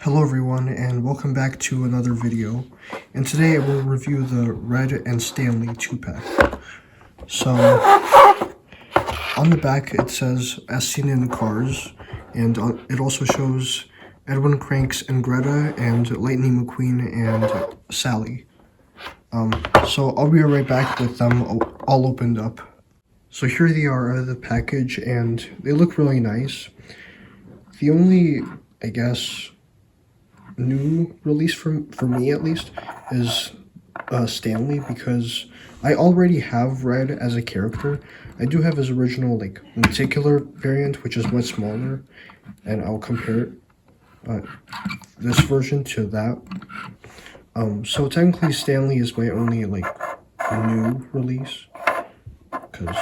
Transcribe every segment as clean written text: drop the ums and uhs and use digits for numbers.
Hello everyone and welcome back to another video, and today I will review the Red and Stanley 2-pack. So on the back it says as seen in Cars, and it also shows Edwin Cranks and Greta and Lightning McQueen and Sally. So I'll be right back with them all opened up. So here they are out of the package and they look really nice. The only, I guess, new release for me at least is Stanley, because I already have Red as a character. I do have his original lenticular variant, which is much smaller, and I'll compare this version to that. So technically Stanley is my only new release, because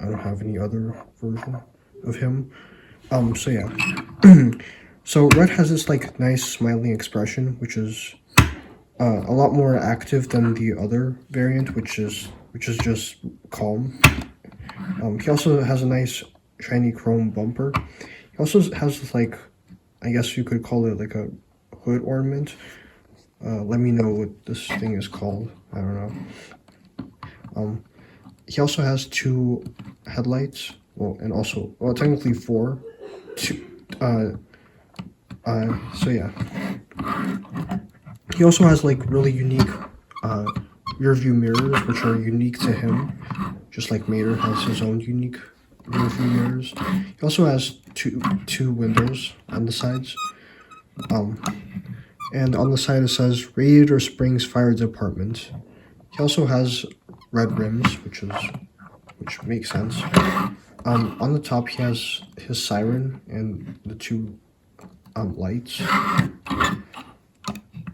I don't have any other version of him. So yeah. So Red has this nice smiling expression, which is a lot more active than the other variant, which is just calm. He also has a nice shiny chrome bumper. He also has this I guess you could call it a hood ornament. Let me know what this thing is called. I don't know. He also has two headlights. And also technically four. So yeah. He also has really unique rear view mirrors, which are unique to him, just like Mater has his own unique rear view mirrors. He also has two windows on the sides. And on the side it says Radiator Springs Fire Department. He also has red rims, which makes sense. On the top he has his siren and the two lights.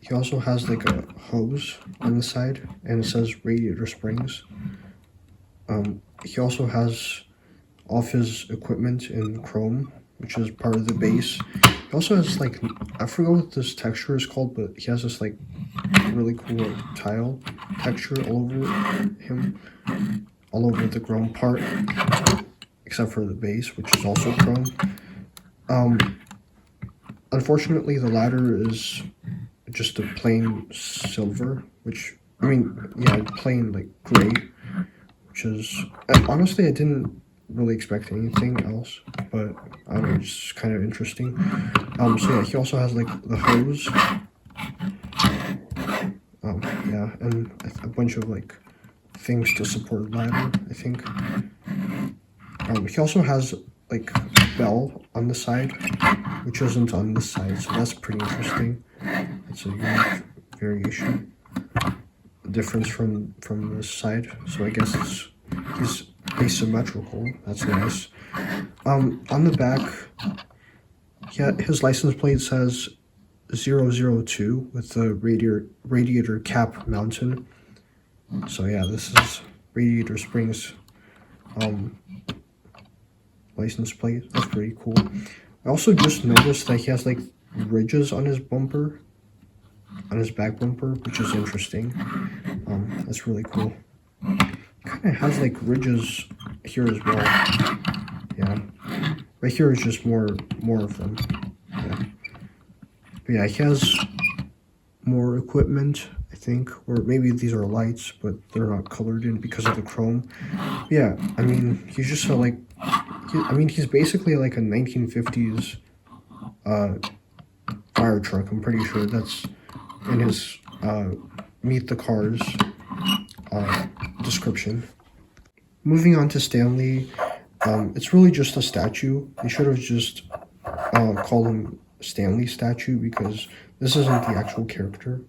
He also has a hose on the side, and it says Radiator Springs. He also has all of his equipment in chrome, which is part of the base. He also has I forgot what this texture is called, but he has this really cool tile texture all over him, all over the chrome part, except for the base, which is also chrome. Unfortunately, the ladder is just a plain silver, plain gray, which is, honestly, I didn't really expect anything else, but I don't know, it's just kind of interesting. So yeah, he also has the hose, yeah, and a bunch of things to support the ladder, I think. He also has a bell on the side, which isn't on this side, so that's pretty interesting. It's a unique variation, a difference from this side. So I guess he's asymmetrical. That's nice. On the back, yeah, his license plate says 002 with the radiator cap mountain. So yeah, this is Radiator Springs license plate. That's pretty cool. I also just noticed that he has ridges on his bumper, on his back bumper, which is interesting. That's really cool. Kind of has ridges here as well. Yeah, right here is just more of them. Yeah, but yeah, he has more equipment, I think, or maybe these are lights, but they're not colored in because of the chrome. Yeah, I mean, he's just he's basically a 1950s fire truck. I'm pretty sure that's in his Meet the Cars description. Moving on to Stanley, it's really just a statue. They should have just called him Stanley statue, because this isn't the actual character.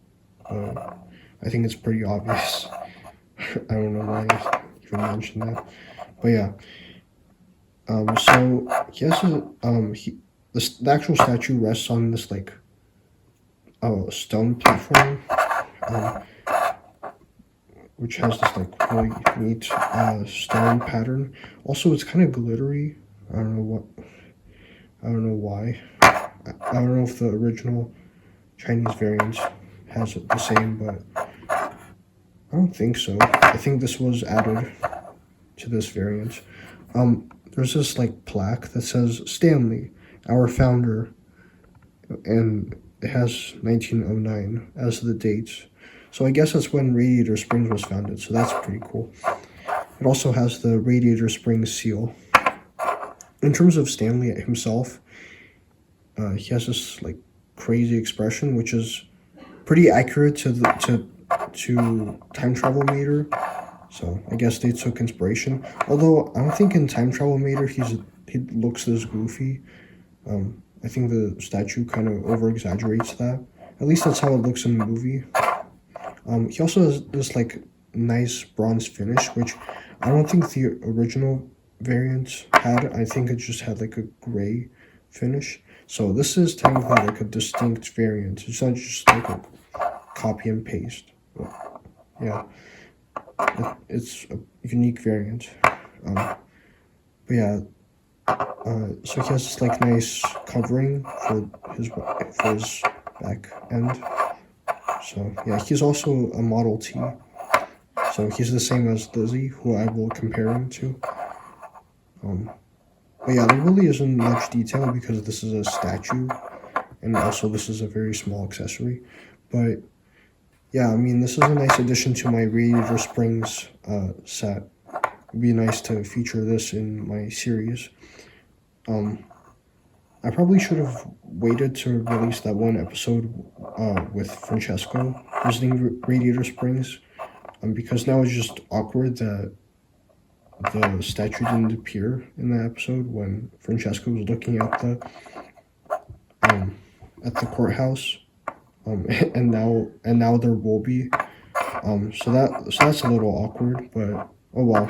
I think it's pretty obvious. I don't know why I even mentioned that, but yeah. So he has the actual statue rests on this stone platform, which has this really neat stone pattern. Also, it's kind of glittery. I don't know why. I don't know if the original Chinese variant has it the same, but I don't think so. I think this was added to this variant. There's this plaque that says Stanley, our founder, and it has 1909 as the date. So I guess that's when Radiator Springs was founded, so that's pretty cool. It also has the Radiator Springs seal. In terms of Stanley himself, he has this like crazy expression, which is pretty accurate to Time Travel Meter. So I guess they took inspiration. Although I don't think in Time Travel Meter he looks this goofy. I think the statue kind of over exaggerates that. At least that's how it looks in the movie. He also has this like nice bronze finish, which I don't think the original variant had. I think it just had like a gray finish. So this is technically like a distinct variant. It's not just like a copy and paste. But yeah, it's a unique variant. But yeah, so he has this like nice covering for his back end. So yeah, he's also a Model T. So he's the same as Lizzie, who I will compare him to. But yeah, there really isn't much detail because this is a statue, and also this is a very small accessory. But yeah, I mean, this is a nice addition to my Radiator Springs set. It'd be nice to feature this in my series. I probably should have waited to release that one episode with Francesco visiting Radiator Springs, because now it's just awkward that the statue didn't appear in that episode when Francesco was looking at the courthouse, and now there will be, so that's a little awkward, but oh well.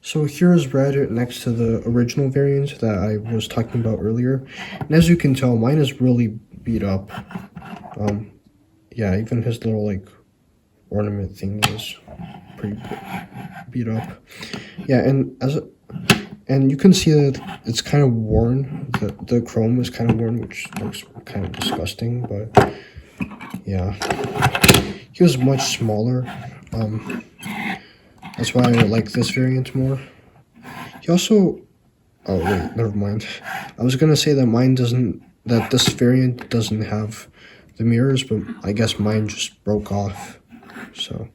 So here's red next to the original variant that I was talking about earlier, and as you can tell, mine is really beat up. Yeah, even his little like ornament thing is pretty beat up. Yeah, and you can see that it's kind of worn. The chrome is kind of worn, which looks kind of disgusting. But yeah, he was much smaller. That's why I like this variant more. He also, oh wait, never mind. I was gonna say that this variant doesn't have the mirrors, but I guess mine just broke off. So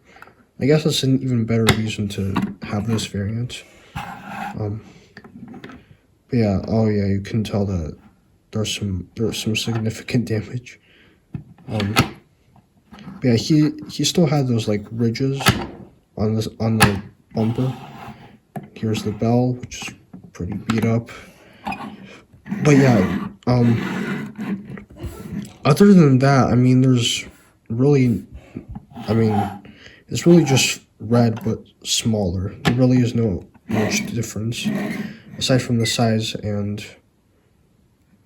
I guess that's an even better reason to have this variant. But yeah, oh yeah, you can tell that there's some significant damage. But yeah, he still had those like ridges on the bumper. Here's the bell, which is pretty beat up. But yeah, other than that, I mean, it's really just red but smaller. There really is no much difference aside from the size and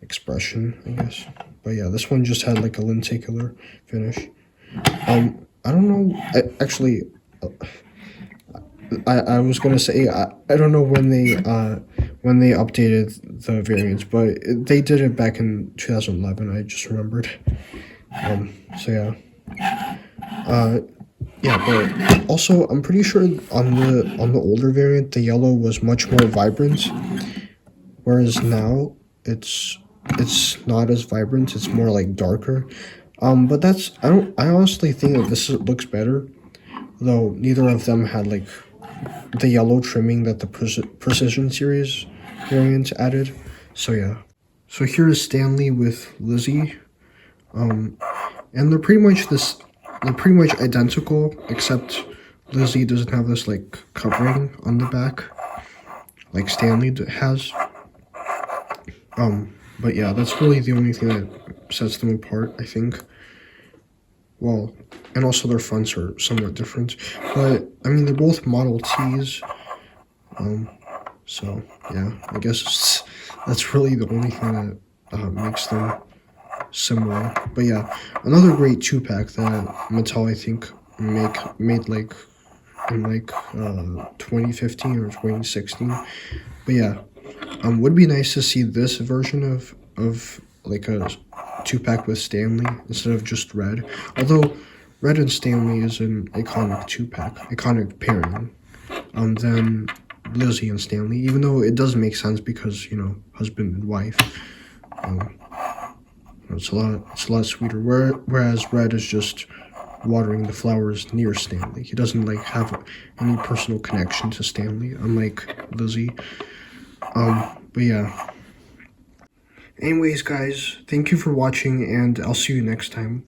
expression, I guess. But yeah, this one just had like a lenticular finish. I don't know. I was gonna say I don't know when they updated the variants, but they did it back in 2011. I just remembered. So yeah. Yeah, but also I'm pretty sure on the older variant the yellow was much more vibrant, whereas now it's not as vibrant. It's more like darker. But I honestly think that this looks better, though neither of them had like the yellow trimming that the Precision Series variant added. So yeah. So here is Stanley with Lizzie. And they're pretty much identical, except Lizzie doesn't have this like covering on the back like Stanley has. But yeah, that's really the only thing that sets them apart, I think. Well, and also their fronts are somewhat different, but I mean they're both Model Ts. So yeah, I guess that's really the only thing that makes them similar. But yeah, another great 2-pack that Mattel I think made like in like 2015 or 2016. But yeah, would be nice to see this version of like a 2-pack with Stanley instead of just red. Although red and Stanley is an iconic 2-pack, iconic pairing. Then Lizzie and Stanley, even though it does make sense because, you know, husband and wife. It's a lot sweeter. Whereas Red is just watering the flowers near Stanley. He doesn't like have any personal connection to Stanley, unlike Lizzie. But yeah. Anyways, guys, thank you for watching, and I'll see you next time.